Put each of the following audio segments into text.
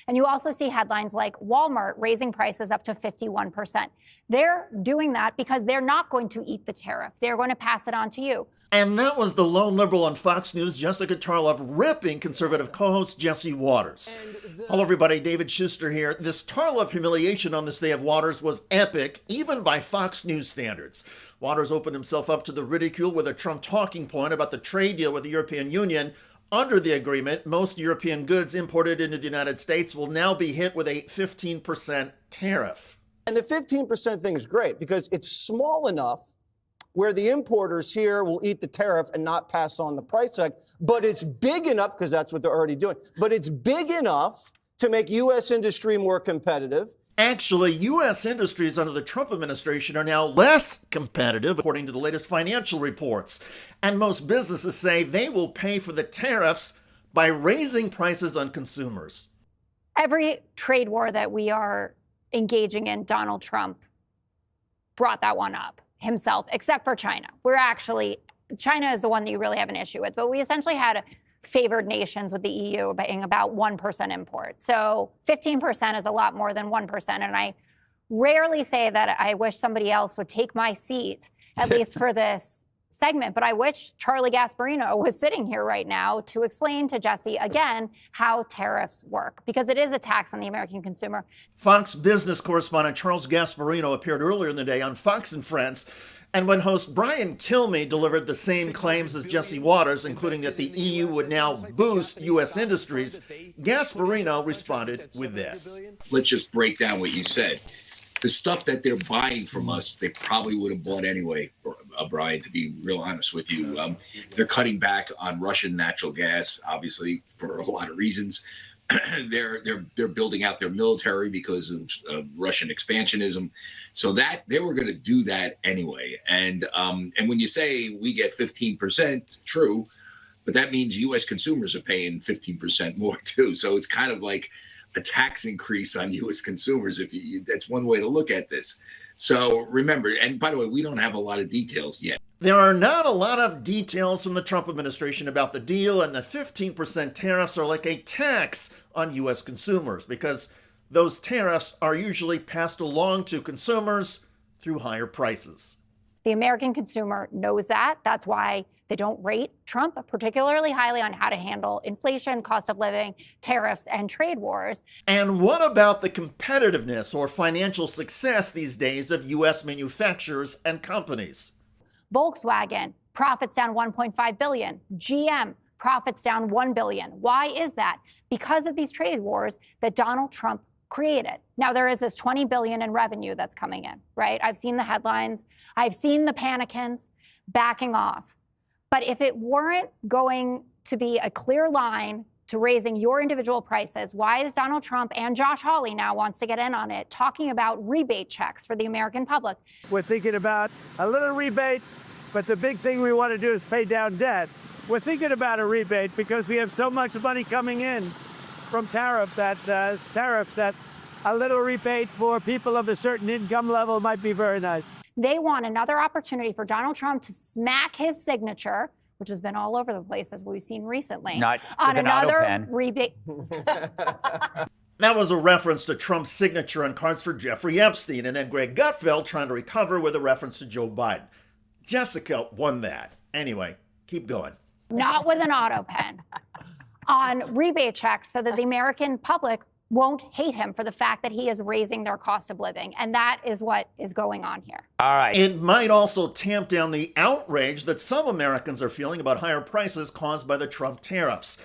And you also see headlines like Walmart raising prices up to 51%. They're doing that because they're not going to eat the tariff. They're going to pass it on to you. And that was the lone liberal on Fox News, Jessica Tarlov, ripping conservative co-host Jesse Waters. Hello, everybody. David Shuster here. This Tarlov humiliation on this day of Waters was epic, even by Fox News standards. Waters opened himself up to the ridicule with a Trump talking point about the trade deal with the European Union. Under the agreement, most European goods imported into the United States will now be hit with a 15% tariff. And the 15% thing is great because it's small enough where the importers here will eat the tariff and not pass on the price hike. But it's big enough, because that's what they're already doing, but it's big enough to make U.S. industry more competitive. Actually, U.S. industries under the Trump administration are now less competitive, according to the latest financial reports. And most businesses say they will pay for the tariffs by raising prices on consumers. Every trade war that we are engaging in, Donald Trump brought that one up himself, except for China. China is the one that you really have an issue with, but we essentially had favored nations with the EU being about 1% import. So 15% is a lot more than 1%. And I rarely say that I wish somebody else would take my seat, at least for this segment, but I wish Charlie Gasparino was sitting here right now to explain to Jesse again how tariffs work, because it is a tax on the American consumer. Fox business correspondent Charles Gasparino appeared earlier in the day on Fox and Friends, and when host Brian Kilmeade delivered the same claims as Jesse Waters, including that the EU would now boost U.S. industries, Gasparino responded with this. Let's just break down what you said. The stuff that they're buying from us, they probably would have bought anyway, Brian, to be real honest with you. They're cutting back on Russian natural gas, obviously, for a lot of reasons. They're building out their military because of Russian expansionism. So that they were going to do that anyway. And when you say we get 15%, true, but that means U.S. consumers are paying 15% more too. So it's kind of like a tax increase on U.S. consumers. That's one way to look at this. So remember, and by the way, we don't have a lot of details yet. There are not a lot of details from the Trump administration about the deal, and the 15% tariffs are like a tax on U.S. consumers because those tariffs are usually passed along to consumers through higher prices. The American consumer knows that. That's why they don't rate Trump particularly highly on how to handle inflation, cost of living, tariffs, and trade wars. And what about the competitiveness or financial success these days of U.S. manufacturers and companies? Volkswagen, profits down $1.5 billion. GM, profits down $1 billion. Why is that? Because of these trade wars that Donald Trump created. Now, there is this $20 billion in revenue that's coming in, right? I've seen the headlines. I've seen the panicans backing off. But if it weren't going to be a clear line to raising your individual prices, why is Donald Trump and Josh Hawley now wants to get in on it, talking about rebate checks for the American public? We're thinking about a little rebate, but the big thing we want to do is pay down debt. We're thinking about a rebate because we have so much money coming in from tariff that's a little rebate for people of a certain income level might be very nice. They want another opportunity for Donald Trump to smack his signature, which has been all over the place as we've seen recently, Not on with an another AutoPen. rebate. That was a reference to Trump's signature on cards for Jeffrey Epstein, and then Greg Gutfeld trying to recover with a reference to Joe Biden. Jessica won that. Anyway, keep going. Not with an AutoPen, on rebate checks so that the American public won't hate him for the fact that he is raising their cost of living. And that is what is going on here. All right. It might also tamp down the outrage that some Americans are feeling about higher prices caused by the Trump tariffs.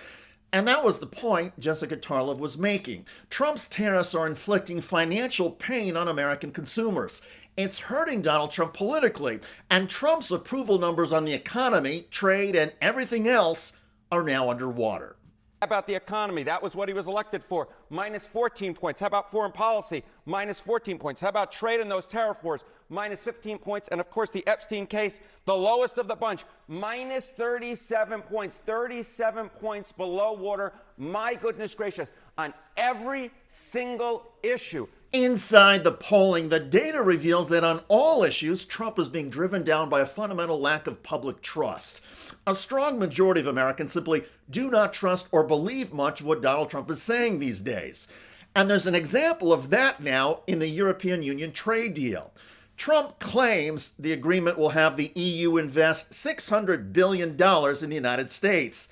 And that was the point Jessica Tarlov was making. Trump's tariffs are inflicting financial pain on American consumers. It's hurting Donald Trump politically, and Trump's approval numbers on the economy, trade, and everything else are now underwater. How about the economy? That was what he was elected for. Minus 14 points. How about foreign policy? Minus 14 points. How about trade and those tariff wars? Minus 15 points. And of course, the Epstein case, the lowest of the bunch, minus 37 points. 37 points below water. My goodness gracious. On every single issue. Inside the polling, the data reveals that on all issues, Trump is being driven down by a fundamental lack of public trust. A strong majority of Americans simply do not trust or believe much of what Donald Trump is saying these days. And there's an example of that now in the European Union trade deal. Trump claims the agreement will have the EU invest $600 billion in the United States.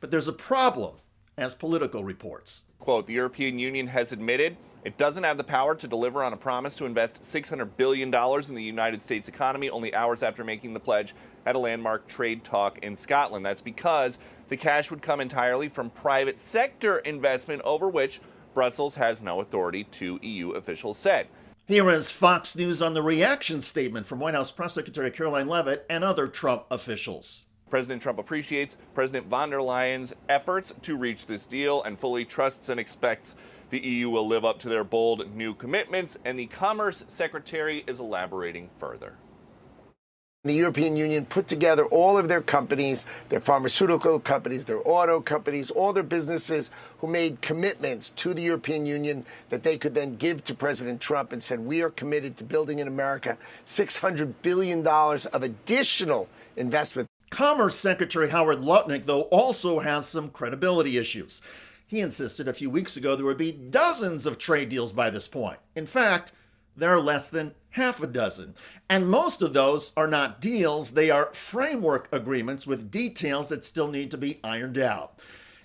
But there's a problem, as Politico reports. Quote, the European Union has admitted it doesn't have the power to deliver on a promise to invest $600 billion in the United States economy only hours after making the pledge at a landmark trade talk in Scotland. That's because the cash would come entirely from private sector investment, over which Brussels has no authority, two EU officials said. Here is Fox News on the reaction statement from White House Press Secretary Caroline Leavitt and other Trump officials. President Trump appreciates President von der Leyen's efforts to reach this deal and fully trusts and expects the EU will live up to their bold new commitments, and the Commerce Secretary is elaborating further. The European Union put together all of their companies, their pharmaceutical companies, their auto companies, all their businesses who made commitments to the European Union that they could then give to President Trump and said, we are committed to building in America $600 billion of additional investment. Commerce Secretary Howard Lutnick, though, also has some credibility issues. He insisted a few weeks ago there would be dozens of trade deals by this point. In fact, there are less than half a dozen. And most of those are not deals, they are framework agreements with details that still need to be ironed out.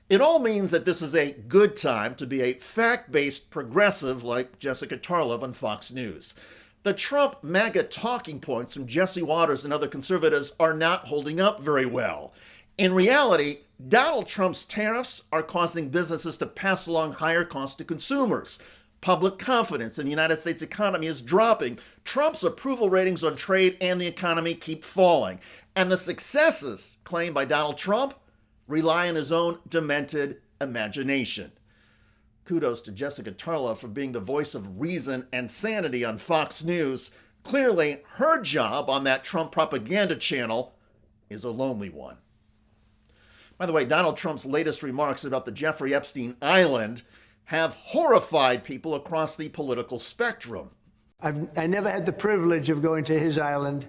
It all means that this is a good time to be a fact-based progressive like Jessica Tarlov on Fox News. The Trump MAGA talking points from Jesse Waters and other conservatives are not holding up very well. In reality, Donald Trump's tariffs are causing businesses to pass along higher costs to consumers. Public confidence in the United States economy is dropping. Trump's approval ratings on trade and the economy keep falling. And the successes claimed by Donald Trump rely on his own demented imagination. Kudos to Jessica Tarlov for being the voice of reason and sanity on Fox News. Clearly, her job on that Trump propaganda channel is a lonely one. By the way, Donald Trump's latest remarks about the Jeffrey Epstein Island have horrified people across the political spectrum. I never had the privilege of going to his island,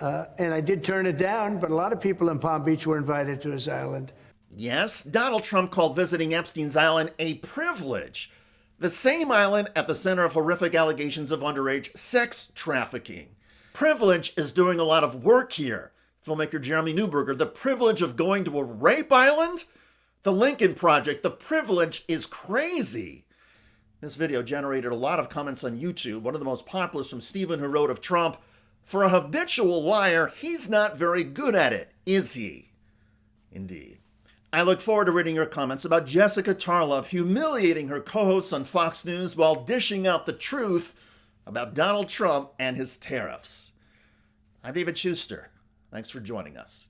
and I did turn it down, but a lot of people in Palm Beach were invited to his island. Yes, Donald Trump called visiting Epstein's island a privilege. The same island at the center of horrific allegations of underage sex trafficking. Privilege is doing a lot of work here. Filmmaker Jeremy Neuberger, the privilege of going to a rape island? The Lincoln Project, the privilege is crazy. This video generated a lot of comments on YouTube. One of the most popular is from Stephen, who wrote of Trump, "For a habitual liar, he's not very good at it, is he?" Indeed. I look forward to reading your comments about Jessica Tarlov humiliating her co-hosts on Fox News while dishing out the truth about Donald Trump and his tariffs. I'm David Shuster. Thanks for joining us.